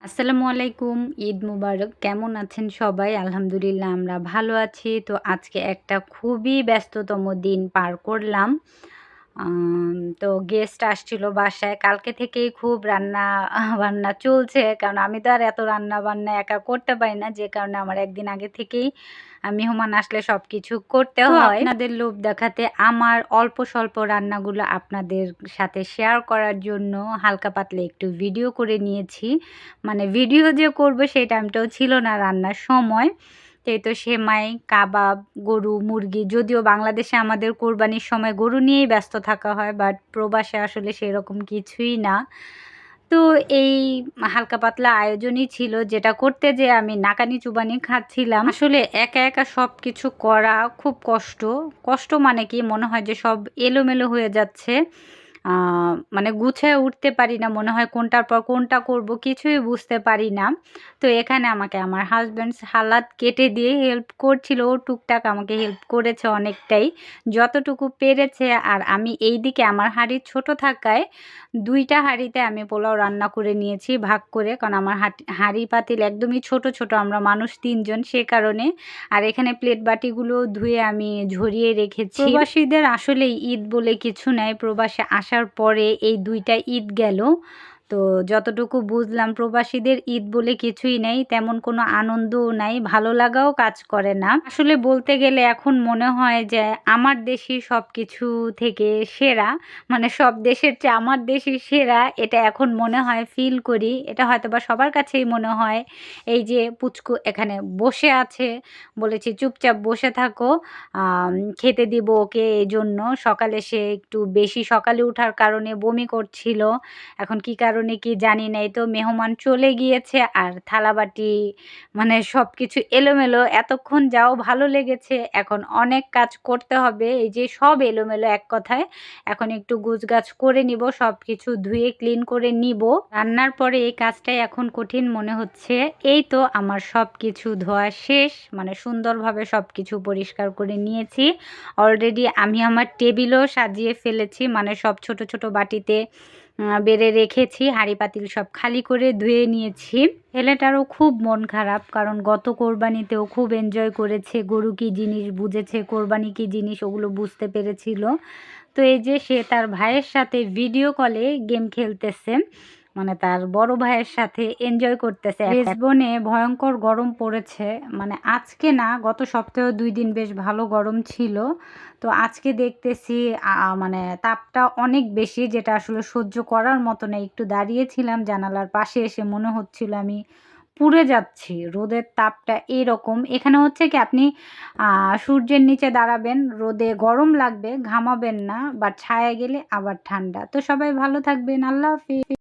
আসসালামু আলাইকুম। ঈদ মুবারক। কেমন আছেন সবাই? আলহামদুলিল্লাহ আমরা ভালো আছি। তো আজকে একটা খুবই ব্যস্ততম দিন পার করলাম। তো গেস্ট আসছিল বাসায়। কালকে থেকেই খুব বান্না চলছে। কারণ আমি তো আর এত রান্না-বান্না একা করতে পারি না। যে কারণে আমার একদিন আগে থেকেই মেহমান আসলে সবকিছু করতে হয়। আপনাদের লোভ দেখাতে আমার অল্প স্বল্প রান্নাগুলো আপনাদের সাথে শেয়ার করার জন্য হালকা পাতলা একটু ভিডিও করে নিয়েছি। মানে ভিডিও যে করব সেই টাইমটাও ছিল না রান্নার সময়। এই তো সেমাই, কাবাব, গরু, মুরগি যদিও বাংলাদেশে আমাদের কোরবানির সময় গরু নিয়েই ব্যস্ত থাকা হয়, বাট প্রবাসে আসলে সেরকম কিছুই না। তো এই হালকা পাতলা আয়োজনই ছিল, যেটা করতে যেয়ে আমি নাকানি-চুবানি খাচ্ছিলাম। আসলে একা, একা সবকিছু করা খুব কষ্ট। কষ্ট মানে কি, মনে হয় যে সব এলোমেলো হয়ে যাচ্ছে। আ মানে গুছায়ে উঠতে পারি না। মনে হয় কোনটার পর কোনটা করব কিছুই বুঝতে পারি না। তো এখানে আমাকে আমার হাসব্যান্ড সালাদ কেটে দিয়ে হেল্প করছিল। ও টুকটাক আমাকে হেল্প করেছে অনেকটাই। যতটুকু পেরেছে। আর আমি এইদিকে আমার হাঁড়ি ছোট থাকায় ২ টা হাঁড়িতে আমি পোলাও রান্না করে নিয়েছি ভাগ করে। কারণ আমার হাঁড়ি পাতিল একদমই ছোট, ছোট। আমরা মানুষ ৩ জন সে কারণে। আর এখানে প্লেট বাটিগুলো ধুয়ে আমি ঝরিয়ে রেখেছি। প্রবাসীদের আসলেই ঈদ বলে কিছু নাই। প্রবাসে আসার পরে এই ২ টা ঈদ গেল। তো যতটুকু বুঝলাম প্রবাসীদের ঈদ বলে কিছুই নেই। তেমন কোনো আনন্দও নাই। ভালো লাগাও কাজ করে না। আসলে বলতে গেলে এখন মনে হয় যে আমার দেশই সবকিছু থেকে সেরা। মানে সব দেশের চেয়ে আমার দেশই সেরা, এটা এখন মনে হয় ফিল করি। এটা হয়তোবা সবার কাছেই মনে হয়। এই যে পুচকু এখানে বসে আছে, বলেছি চুপচাপ বসে থাকো, খেতে দিব ওকে এজন্য। সকালে সে একটু বেশি সকালে উঠার কারণে বমি করছিল। এখন কি কারণে কি জানি না। এই তো মেহমান চলে গিয়েছে আর থালাবাটি মানে সবকিছু এলোমেলো। এতক্ষণ যাও ভালো লেগেছে। এখন অনেক কাজ করতে হবে। এই যে সব এলোমেলো এক কথায়। এখন একটু গুছগাছ করে নিব। সবকিছু ধুয়ে ক্লিন করে নিব। রান্নার পরে এই কাজটাই এখন কঠিন মনে হচ্ছে। এই তো আমার সবকিছু ধোয়া শেষ। মানে সুন্দরভাবে সবকিছু পরিষ্কার করে নিয়েছি। অলরেডি আমি আমার টেবিলও সাজিয়ে ফেলেছি। মানে সব ছোট, ছোট বাটিতে বেড়ে রেখেছি। হাঁড়ি পাতিল সব খালি করে ধুয়ে নিয়েছি। ছেলেটারও খুব মন খারাপ, কারণ গত কোরবানিতেও খুব এনজয় করেছে। গরু কী জিনিস বুঝেছে, কোরবানি কী জিনিস ওগুলো বুঝতে পেরেছিল। তো এই যে সে তার ভাইয়ের সাথে ভিডিও কলে গেম খেলতেছে। মানে তার বড় ভাইয়ের সাথে এনজয় করতেছে। লিসবনে ভয়ঙ্কর গরম পড়েছে। মানে আজকে না, গত সপ্তাহে ২ দিন বেশ ভালো গরম ছিল। তো আজকে দেখতেছি মানে তাপটা অনেক বেশি, যেটা আসলে সহ্য করার মতো না। একটু দাঁড়িয়েছিলাম জানালার পাশে, এসে মনে হচ্ছিল আমি পুড়ে যাচ্ছি। রোদের তাপটা এরকম। এখানে হচ্ছে কি, আপনি সূর্যের নিচে দাঁড়াবেন, রোদে গরম লাগবে, ঘামাবেন না, বাট ছায়ায় গেলে আবার ঠান্ডা। তো সবাই ভালো থাকবেন। আল্লাহ হাফেজ।